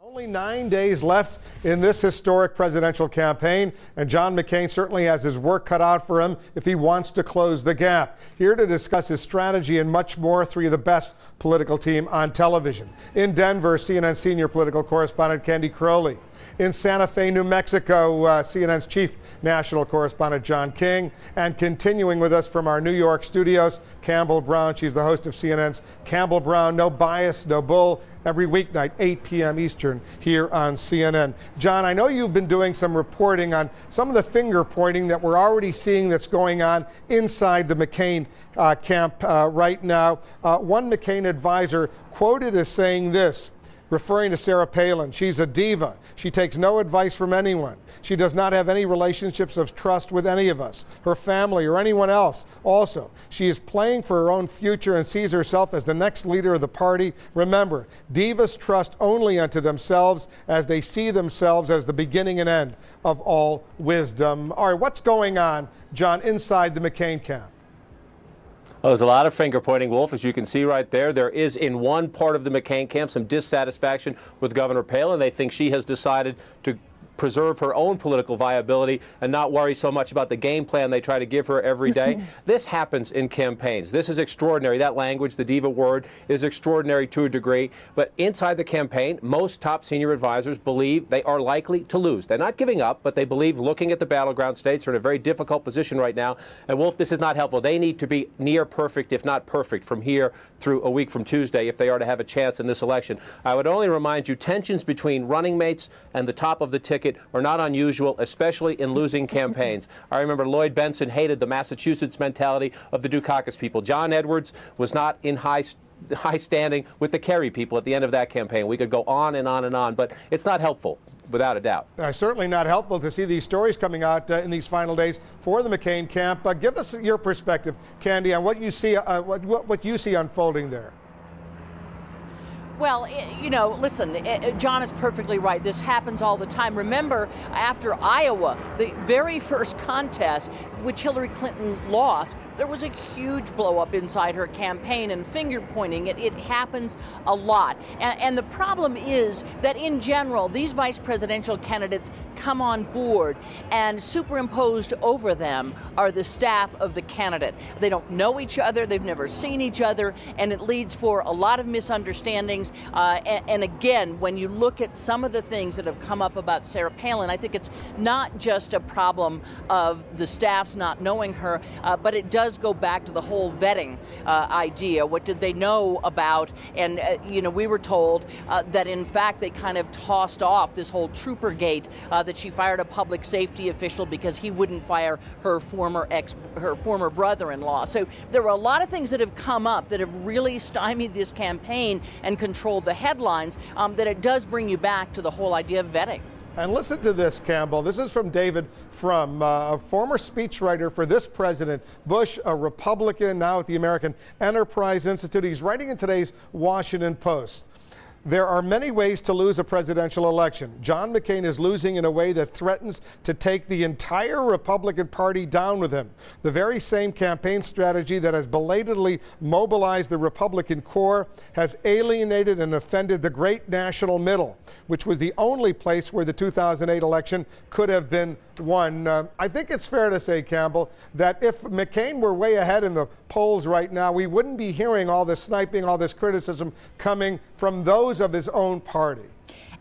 Only 9 days left in this historic presidential campaign, and John McCain certainly has his work cut out for him if he wants to close the gap. Here to discuss his strategy and much more, three of the best political team on television. In Denver, CNN senior political correspondent Candy Crowley. In Santa Fe, New Mexico, CNN's chief national correspondent John King. And continuing with us from our New York studios, Campbell Brown. She's the host of CNN's Campbell Brown, No Bias, No Bull, every weeknight, 8 p.m. Eastern, here on CNN. John, I know you've been doing some reporting on some of the finger pointing that we're already seeing that's going on inside the McCain camp right now. One McCain advisor quoted as saying this, referring to Sarah Palin: she's a diva. She takes no advice from anyone. She does not have any relationships of trust with any of us, her family, or anyone else. Also, she is playing for her own future and sees herself as the next leader of the party. Remember, divas trust only unto themselves, as they see themselves as the beginning and end of all wisdom. All right, what's going on, John, inside the McCain camp? Well, there's a lot of finger pointing, Wolf, as you can see right there. There is in one part of the McCain camp some dissatisfaction with Governor Palin. They think she has decided to preserve her own political viability and not worry so much about the game plan they try to give her every day. This happens in campaigns. This is extraordinary. That language, the diva word, is extraordinary to a degree. But inside the campaign, most top senior advisors believe they are likely to lose. They're not giving up, but they believe, looking at the battleground states, they're in a very difficult position right now. And Wolf, this is not helpful. They need to be near perfect, if not perfect, from here through a week from Tuesday if they are to have a chance in this election. I would only remind you, tensions between running mates and the top of the ticket are not unusual, especially in losing campaigns. I remember Lloyd Bentsen hated the Massachusetts mentality of the Dukakis people. John Edwards was not in high standing with the Kerry people at the end of that campaign. We could go on and on and on, but it's not helpful, without a doubt. Certainly not helpful to see these stories coming out in these final days for the McCain camp. Give us your perspective, Candy, on what you see, what you see unfolding there. Well, you know, listen, John is perfectly right. This happens all the time. Remember, after Iowa, the very first contest, which Hillary Clinton lost, there was a huge blow-up inside her campaign and finger-pointing. It happens a lot. And the problem is that, in general, these vice presidential candidates come on board, and superimposed over them are the staff of the candidate. They don't know each other. They've never seen each other, and it leads for a lot of misunderstandings. And again, when you look at some of the things that have come up about Sarah Palin, I think it's not just a problem of the staff's not knowing her, but it does go back to the whole vetting idea. What did they know about? And, you know, we were told that, in fact, they kind of tossed off this whole Troopergate, that she fired a public safety official because he wouldn't fire her former brother-in-law. So there were a lot of things that have come up that have really stymied this campaign and controlled the headlines, that it does bring you back to the whole idea of vetting. And listen to this, Campbell. This is from David Frum, a former speechwriter for this President Bush, a Republican, now at the American Enterprise Institute. He's writing in today's Washington Post. There are many ways to lose a presidential election. John McCain is losing in a way that threatens to take the entire Republican Party down with him. The very same campaign strategy that has belatedly mobilized the Republican core has alienated and offended the great national middle, which was the only place where the 2008 election could have been won. I think it's fair to say, Campbell, that if McCain were way ahead in the polls right now, we wouldn't be hearing all this sniping, all this criticism coming from those of his own party.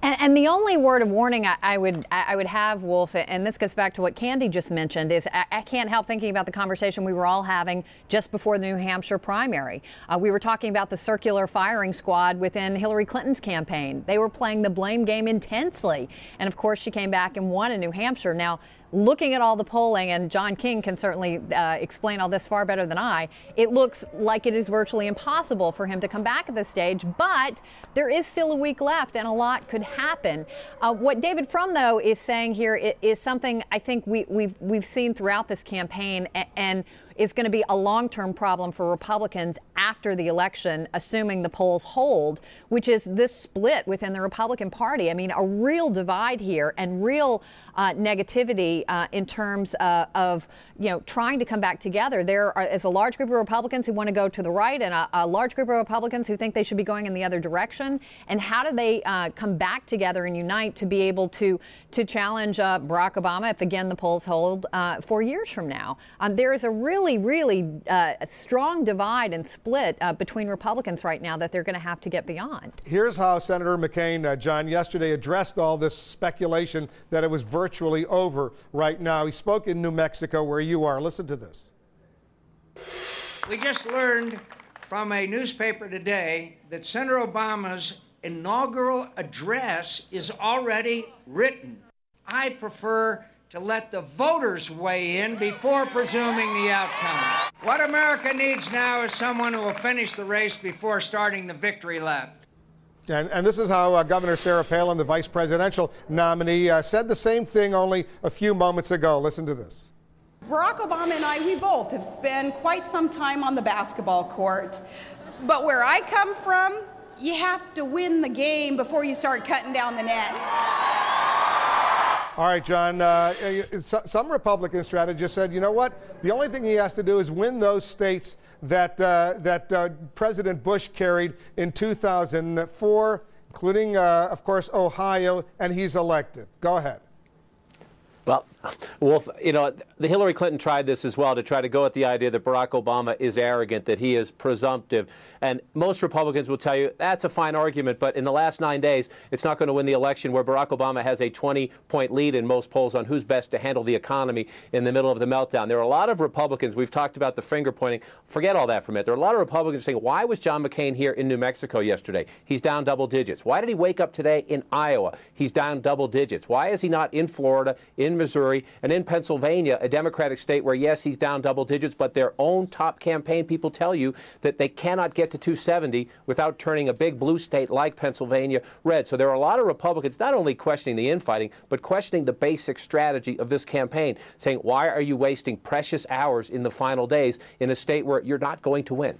And the only word of warning I would have, Wolf, and this goes back to what Candy just mentioned, is I can't help thinking about the conversation we were all having just before the New Hampshire primary. We were talking about the circular firing squad within Hillary Clinton's campaign. They were playing the blame game intensely. And, of course, she came back and won in New Hampshire. Now, looking at all the polling, and John King can certainly explain all this far better than I, it looks like it is virtually impossible for him to come back at this stage, but there is still a week left and a lot could happen. What David Frum, though, is saying here is something I think we've seen throughout this campaign, and is going to be a long-term problem for Republicans after the election, assuming the polls hold, which is this split within the Republican Party. I mean, a real divide here and real negativity in terms of, trying to come back together. There is a large group of Republicans who want to go to the right and a large group of Republicans who think they should be going in the other direction. And how do they come back together and unite to be able to challenge Barack Obama if, again, the polls hold 4 years from now? There is a really, really strong divide and split between Republicans right now that they're going to have to get beyond. Here's how Senator McCain, John, yesterday addressed all this speculation that it was virtually over right now. He spoke in New Mexico, where you are. Listen to this. We just learned from a newspaper today that Senator Obama's inaugural address is already written. I prefer to let the voters weigh in before presuming the outcome. What America needs now is someone who will finish the race before starting the victory lap. And this is how Governor Sarah Palin, the vice presidential nominee, said the same thing only a few moments ago. Listen to this. Barack Obama and I, we both have spent quite some time on the basketball court. But where I come from, you have to win the game before you start cutting down the nets. All right, John, some Republican strategists said, you know what? The only thing he has to do is win those states that President Bush carried in 2004, including, of course, Ohio, and he's elected. Go ahead. Well, Wolf, the Hillary Clinton tried this as well, to try to go at the idea that Barack Obama is arrogant, that he is presumptive. And most Republicans will tell you that's a fine argument, but in the last 9 days, it's not going to win the election, where Barack Obama has a 20-point lead in most polls on who's best to handle the economy in the middle of the meltdown. There are a lot of Republicans, we've talked about the finger pointing, forget all that for a minute. There are a lot of Republicans saying, why was John McCain here in New Mexico yesterday? He's down double digits. Why did he wake up today in Iowa? He's down double digits. Why is he not in Florida, in Missouri, and in Pennsylvania, a Democratic state where, yes, he's down double digits, but their own top campaign people tell you that they cannot get to 270 without turning a big blue state like Pennsylvania red. So there are a lot of Republicans not only questioning the infighting, but questioning the basic strategy of this campaign, saying, why are you wasting precious hours in the final days in a state where you're not going to win?